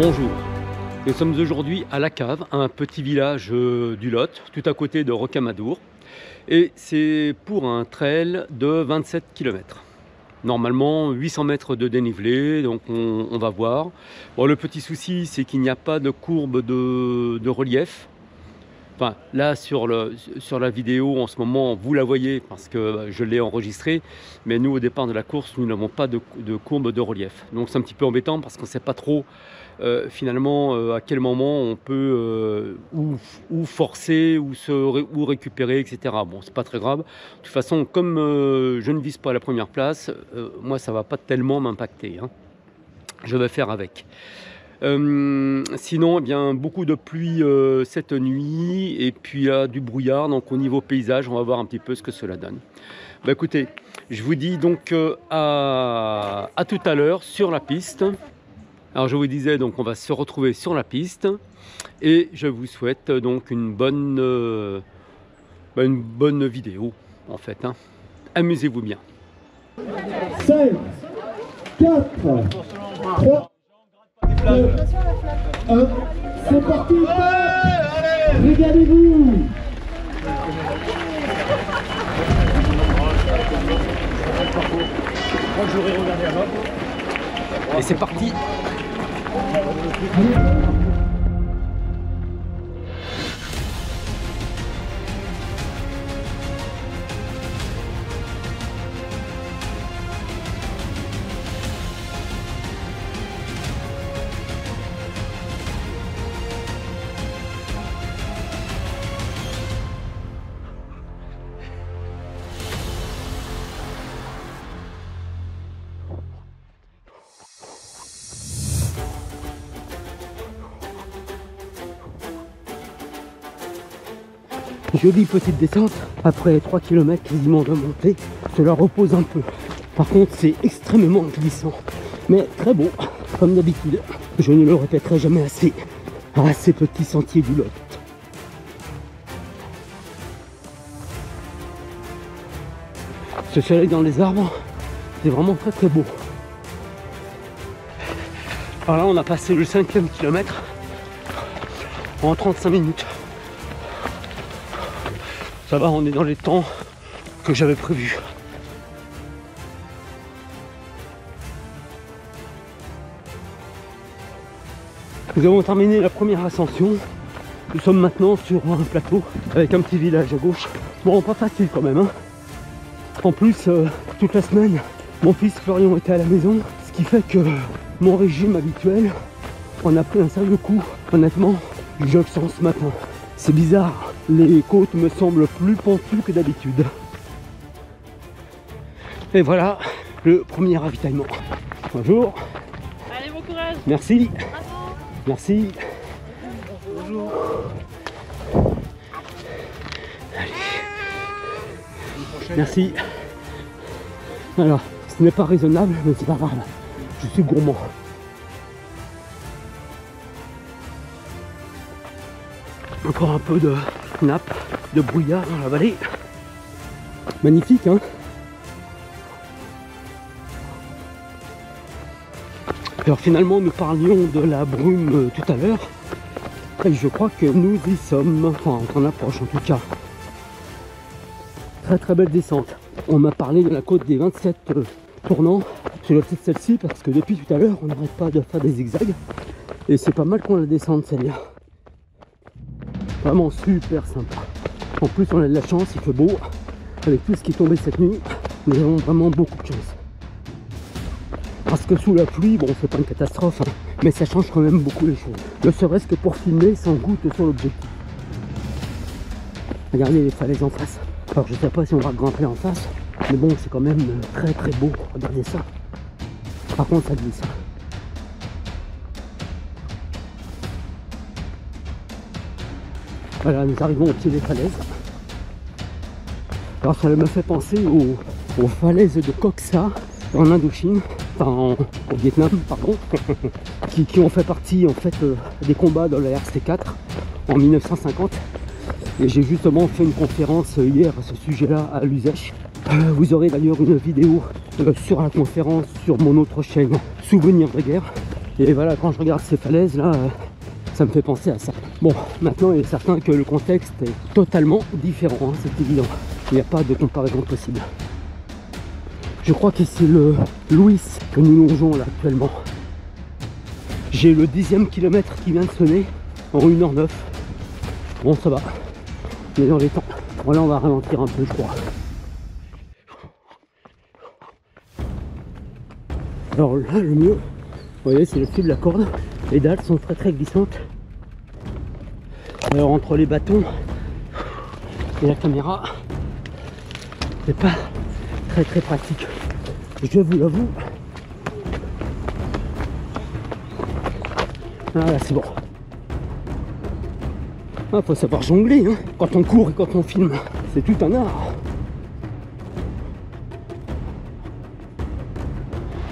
Bonjour, nous sommes aujourd'hui à La Cave, un petit village du Lot, tout à côté de Rocamadour. Et c'est pour un trail de 27 km. Normalement 800 mètres de dénivelé, donc on va voir. Bon, le petit souci, c'est qu'il n'y a pas de courbe de relief. Enfin, là sur la vidéo en ce moment, vous la voyez parce que je l'ai enregistrée, mais nous au départ de la course, nous n'avons pas de courbe de relief. Donc c'est un petit peu embêtant parce qu'on ne sait pas trop finalement à quel moment on peut ou forcer ou récupérer, etc. Bon, c'est pas très grave. De toute façon, comme je ne vise pas la première place, moi ça va pas tellement m'impacter, hein. Je vais faire avec. Sinon, eh bien, beaucoup de pluie cette nuit et puis du brouillard, donc au niveau paysage, on va voir un petit peu ce que cela donne. Bah, écoutez, je vous dis donc à tout à l'heure sur la piste. Alors je vous disais, donc on va se retrouver sur la piste et je vous souhaite donc une bonne vidéo en fait, hein. Amusez-vous bien. 5, 4, 3, 2, 1, c'est parti. Régalez-vous. Et c'est parti. Jolie petite descente, après 3 km quasiment de montée, cela repose un peu. Par contre c'est extrêmement glissant, mais très beau, comme d'habitude. Je ne le répéterai jamais assez, à ces petits sentiers du Lot. Ce soleil dans les arbres, c'est vraiment très très beau. Alors là on a passé le 5e kilomètre en 35 minutes. Ça va, on est dans les temps que j'avais prévus. Nous avons terminé la première ascension. Nous sommes maintenant sur un plateau avec un petit village à gauche. Bon, pas facile quand même, hein. En plus, toute la semaine, mon fils Florian était à la maison, ce qui fait que mon régime habituel en a pris un sérieux coup. Honnêtement, je le sens ce matin. C'est bizarre, les côtes me semblent plus pentues que d'habitude. Et voilà le premier ravitaillement. Bonjour. Allez, bon courage. Merci. Bravo. Merci. Bonjour. Allez. Merci. Alors, ce n'est pas raisonnable, mais c'est pas grave. Je suis gourmand. Encore un peu de nappe, de brouillard dans la vallée. Magnifique, hein? Alors finalement, nous parlions de la brume tout à l'heure. Et je crois que nous y sommes. Enfin, on approche en tout cas. Très très belle descente. On m'a parlé de la côte des 27 tournants. Je vais peut-être celle-ci parce que depuis tout à l'heure, on n'arrête pas de faire des zigzags. Et c'est pas mal qu'on la descende celle-là. Vraiment super sympa. En plus on a de la chance, il fait beau. Avec tout ce qui est tombé cette nuit, nous avons vraiment beaucoup de chance. Parce que sous la pluie, bon c'est pas une catastrophe, hein, mais ça change quand même beaucoup les choses. Ne serait-ce que pour filmer sans goutte sur l'objectif. Regardez les falaises en face. Alors je sais pas si on va grimper en face, mais bon c'est quand même très très beau. Regardez ça. Par contre ça glisse. Voilà, nous arrivons au pied des falaises. Alors ça me fait penser aux falaises de Kok Sa en Indochine, enfin au Vietnam, pardon, qui ont fait partie en fait des combats dans la RC4 en 1950. Et j'ai justement fait une conférence hier à ce sujet-là à l'Uzèche. Vous aurez d'ailleurs une vidéo sur la conférence sur mon autre chaîne Souvenirs de guerre. Et voilà, quand je regarde ces falaises là, ça me fait penser à ça. Bon, maintenant il est certain que le contexte est totalement différent, hein, c'est évident. Il n'y a pas de comparaison possible. Je crois que c'est le Louis que nous longeons là actuellement. J'ai le 10e kilomètre qui vient de sonner en 1h09. Bon, ça va, on est dans les temps. Bon, là on va ralentir un peu, je crois. Alors là, le mieux, vous voyez, c'est le fil de la corde. Les dalles sont très glissantes. Alors entre les bâtons et la caméra, c'est pas très pratique. Je vous l'avoue. Ah là, c'est bon. Ah, faut savoir jongler, hein. Quand on court et quand on filme, c'est tout un art.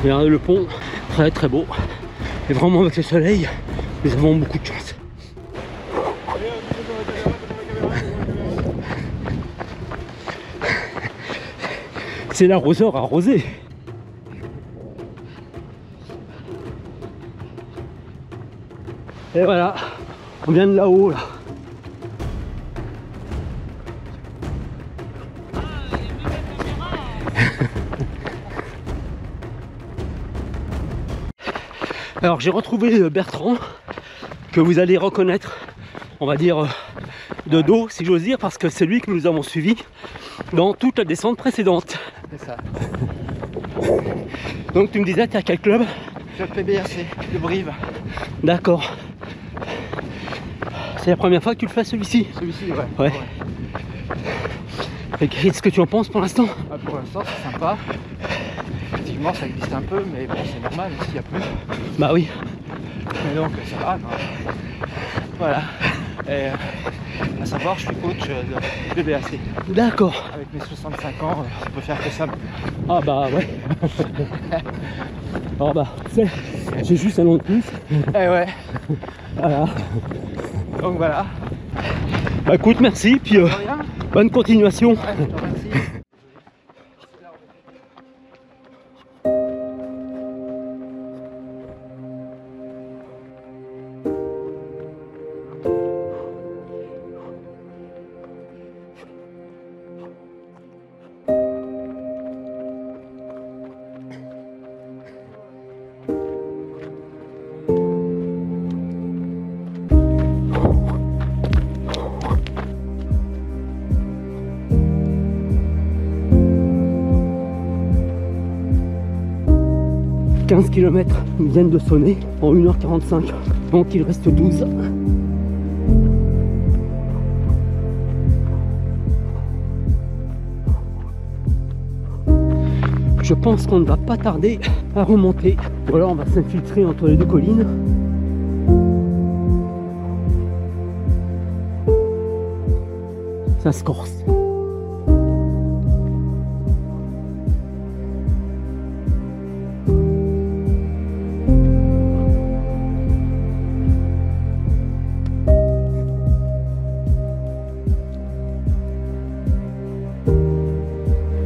Regardez le pont, très beau. Et vraiment avec le soleil, nous avons beaucoup de chance. C'est l'arroseur arrosé. Et voilà, on vient de là-haut là. Alors j'ai retrouvé Bertrand, que vous allez reconnaître, on va dire de dos si j'ose dire, parce que c'est lui que nous avons suivi dans toute la descente précédente. C'est ça. Donc tu me disais, t'es à quel club? Club PBRC de Brive. D'accord. C'est la première fois que tu le fais celui-ci? Celui-ci, ouais. Ouais. Et qu'est-ce que tu en penses pour l'instant? Ah, pour l'instant, c'est sympa. Effectivement, ça existe un peu, mais bon, c'est normal s'il y a plus. Bah oui. Mais donc, ça va. Voilà. Et à savoir, je suis coach de BAC. D'accord. Avec mes 65 ans, on peut faire que ça. Ah bah ouais. Alors bah, tu sais, j'ai juste un an de plus. Eh ouais. Voilà. Donc voilà. Bah écoute, merci, puis Rien. bonne continuation. Ouais, je te remercie. 15 km viennent de sonner en 1h45, donc il reste 12. Je pense qu'on ne va pas tarder à remonter, ou alors on va s'infiltrer entre les deux collines. Ça se corse.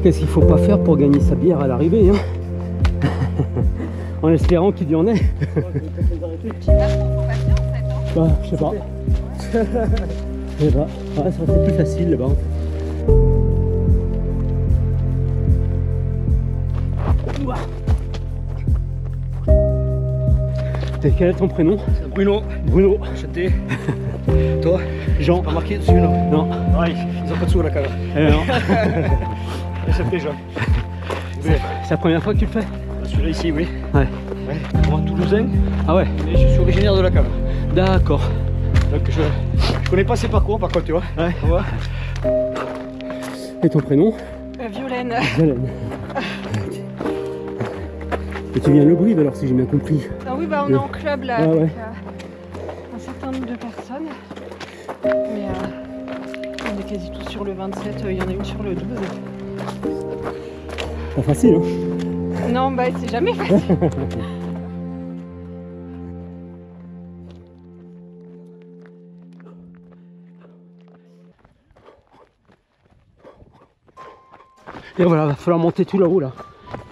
Qu'est-ce qu'il faut pas faire pour gagner sa bière à l'arrivée, hein? En espérant qu'il y en ait. Bah, je sais pas. Je sais pas. Ouais, ça serait plus facile là-bas. Quel est ton prénom? Bruno. Bruno. Enchanté. Toi? Jean. Pas marqué dessus, non? Non. Ouais, ils ont pas de sous à la cave. Non. Enchanté, Jean. C'est la première fois que tu le fais? Celui-là ici, oui. Ouais. Ouais. Moi, toulousain, Ah ouais. mais je suis originaire de la cave. D'accord. Donc je connais pas ses parcours par contre, tu vois. Ouais. On voit. Et ton prénom? Violaine. Violaine. Et tu viens de Le Brive alors si j'ai bien compris. Ah oui, bah on est en club là Ah avec ouais. un certain nombre de personnes. Mais on est quasi tous sur le 27, il y en a une sur le 12. Pas facile, hein? Non, bah c'est jamais facile. Et voilà, va falloir monter tout là-haut là.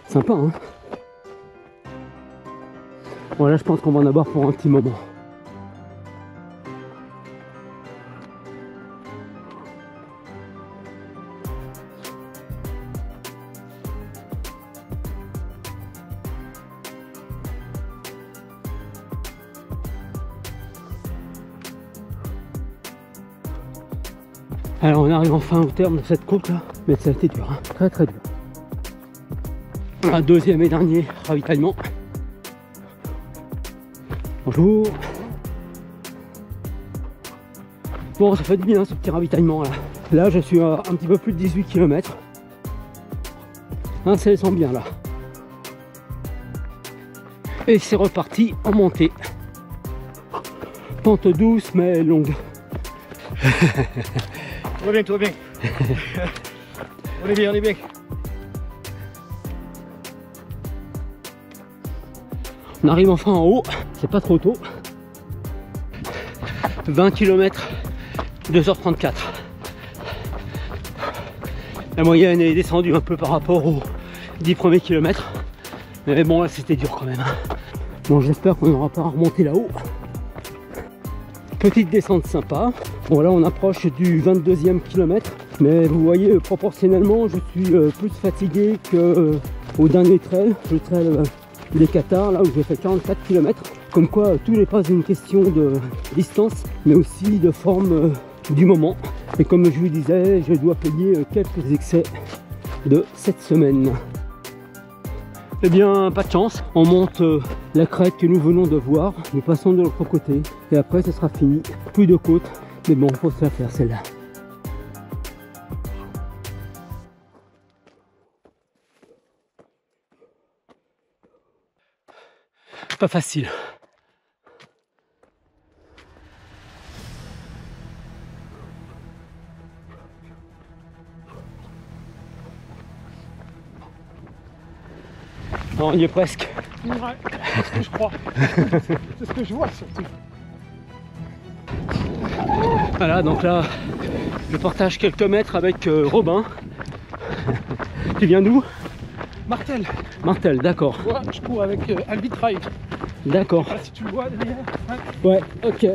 Sympa, hein? Bon là je pense qu'on va en avoir pour un petit moment. Alors on arrive enfin au terme de cette côte là, mais ça a été dur, hein. Très très dur. Un deuxième et dernier ravitaillement. Bonjour. Bon, ça fait du bien ce petit ravitaillement là. Là je suis à un petit peu plus de 18 km. Hein, ça descend bien là. Et c'est reparti en montée. Pente douce mais longue. Tout va bien, tout va bien. On est bien, on est bien. On arrive enfin en haut, c'est pas trop tôt. 20 km, 2h34. La moyenne est descendue un peu par rapport aux 10 premiers kilomètres. Mais bon, là c'était dur quand même. Bon, j'espère qu'on n'aura pas à remonter là-haut. Petite descente sympa. Bon, là on approche du 22e kilomètre. Mais vous voyez, proportionnellement, je suis plus fatigué qu'au dernier trail. Le trail des Qatars, là où j'ai fait 44 km. Comme quoi, tout n'est pas une question de distance, mais aussi de forme du moment. Et comme je vous disais, je dois payer quelques excès de cette semaine. Eh bien, pas de chance, on monte la crête que nous venons de voir, nous passons de l'autre côté, et après ce sera fini. Plus de côte, mais bon, faut se la faire celle-là. Pas facile. Non, on y est presque. Ouais, c'est ce que je crois. C'est ce que je vois surtout. Voilà, donc là, je partage quelques mètres avec Robin. Tu viens d'où? Martel, Martel, d'accord. ouais, je cours avec Albi Trail. D'accord. Là, si tu le vois derrière, Ouais, ok. il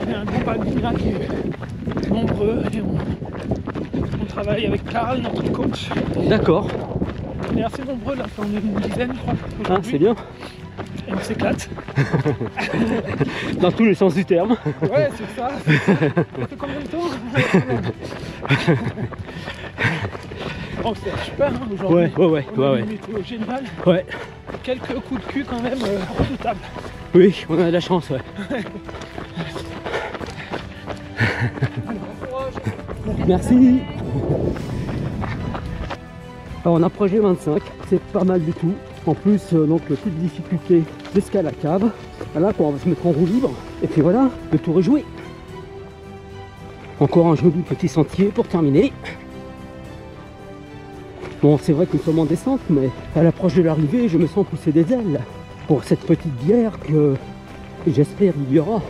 y a un groupe Albi là qui est nombreux et on travaille avec Karl, notre coach. D'accord. On est assez nombreux là, on est une dizaine, je crois. Ah, c'est bien. Et on s'éclate. Dans tous les sens du terme. Ouais, c'est ça. Ça fait combien de temps? Bon, c'est super hein, aujourd'hui. Ouais. On a une météo géniale. Ouais. Quelques coups de cul quand même redoutables. Oui, on a de la chance, ouais. Merci. Alors on approche les 25, c'est pas mal du tout. En plus, donc plus de difficulté jusqu'à la cave. Voilà, on va se mettre en roue libre. Et puis voilà, le tour est joué. Encore un joli petit sentier pour terminer. Bon, c'est vrai que nous sommes en descente, mais à l'approche de l'arrivée, je me sens pousser des ailes pour cette petite bière que j'espère il y aura.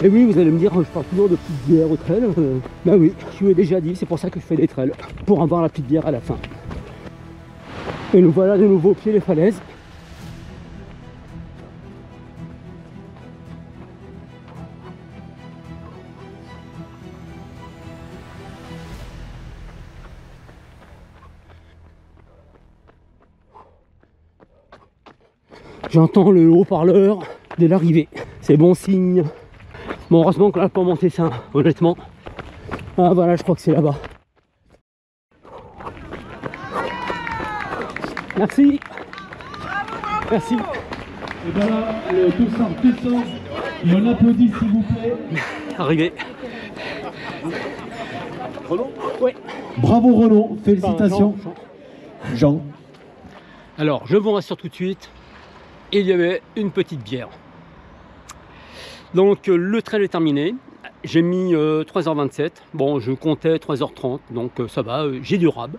Et oui, vous allez me dire, je parle toujours de petite bière au trail. Bah oui, je vous ai déjà dit, c'est pour ça que je fais des trails, pour avoir la petite bière à la fin. Et nous voilà de nouveau au pied des falaises. J'entends le haut-parleur de l'arrivée. C'est bon signe. Bon, heureusement qu'on n'a pas monté ça, honnêtement. Ah voilà, je crois que c'est là-bas. Merci. Merci. Et bien là, tout ça, et on applaudit s'il vous plaît. Arrivé. Renaud? Oui. Bravo Renaud, félicitations. Jean. Alors, je vous rassure tout de suite, il y avait une petite bière. Donc, le trail est terminé. J'ai mis 3h27. Bon, je comptais 3h30, donc ça va, j'ai du rab.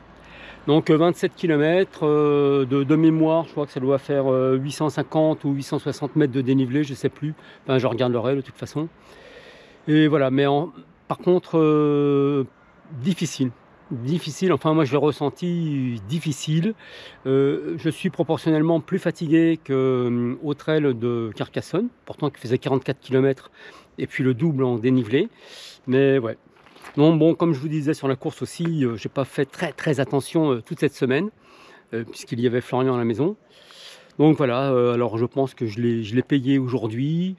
Donc 27 km de mémoire, je crois que ça doit faire 850 ou 860 mètres de dénivelé, je sais plus. Enfin, je regarderai de toute façon. Et voilà, mais par contre, difficile. difficile, enfin moi je l'ai ressenti difficile. Je suis proportionnellement plus fatigué qu'au trail de Carcassonne, pourtant qui faisait 44 km et puis le double en dénivelé. Mais ouais. Non, bon, comme je vous disais sur la course aussi, j'ai pas fait très attention toute cette semaine, puisqu'il y avait Florian à la maison. Donc voilà, alors je pense que je l'ai payé aujourd'hui.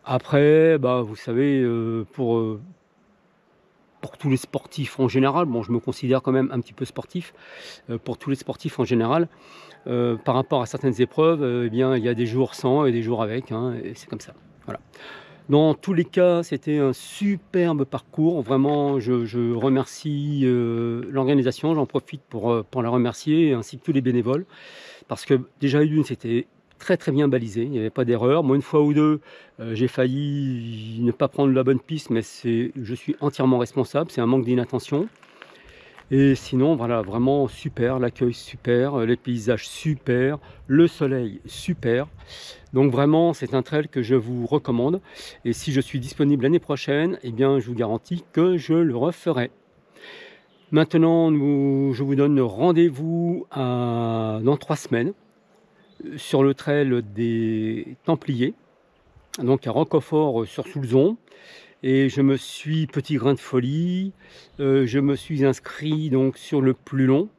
Après, bah, vous savez, pour tous les sportifs en général, bon, je me considère quand même un petit peu sportif, pour tous les sportifs en général, par rapport à certaines épreuves, eh bien, il y a des jours sans et des jours avec, hein, et c'est comme ça. Voilà. Dans tous les cas, c'était un superbe parcours. Vraiment, je remercie l'organisation, j'en profite pour la remercier, ainsi que tous les bénévoles, parce que déjà une, c'était très bien balisé, il n'y avait pas d'erreur. Moi, une fois ou deux, j'ai failli ne pas prendre la bonne piste, mais je suis entièrement responsable, c'est un manque d'inattention. Et sinon, voilà, vraiment super, l'accueil super, les paysages super, le soleil super. Donc vraiment, c'est un trail que je vous recommande. Et si je suis disponible l'année prochaine, eh bien, je vous garantis que je le referai. Maintenant, je vous donne rendez-vous dans 3 semaines sur le trail des Templiers, donc à Roquefort sur Soulzon. Et je me suis, petit grain de folie, je me suis inscrit donc sur le plus long,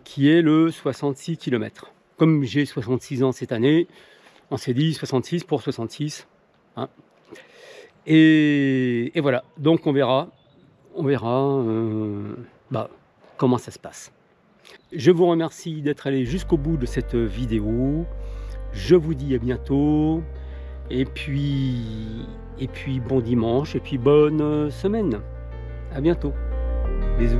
qui est le 66 km. Comme j'ai 66 ans cette année, on s'est dit 66 pour 66. Hein. Et voilà, donc on verra comment ça se passe. Je vous remercie d'être allé jusqu'au bout de cette vidéo. Je vous dis à bientôt. Et puis bon dimanche et puis bonne semaine. À bientôt. Bisous.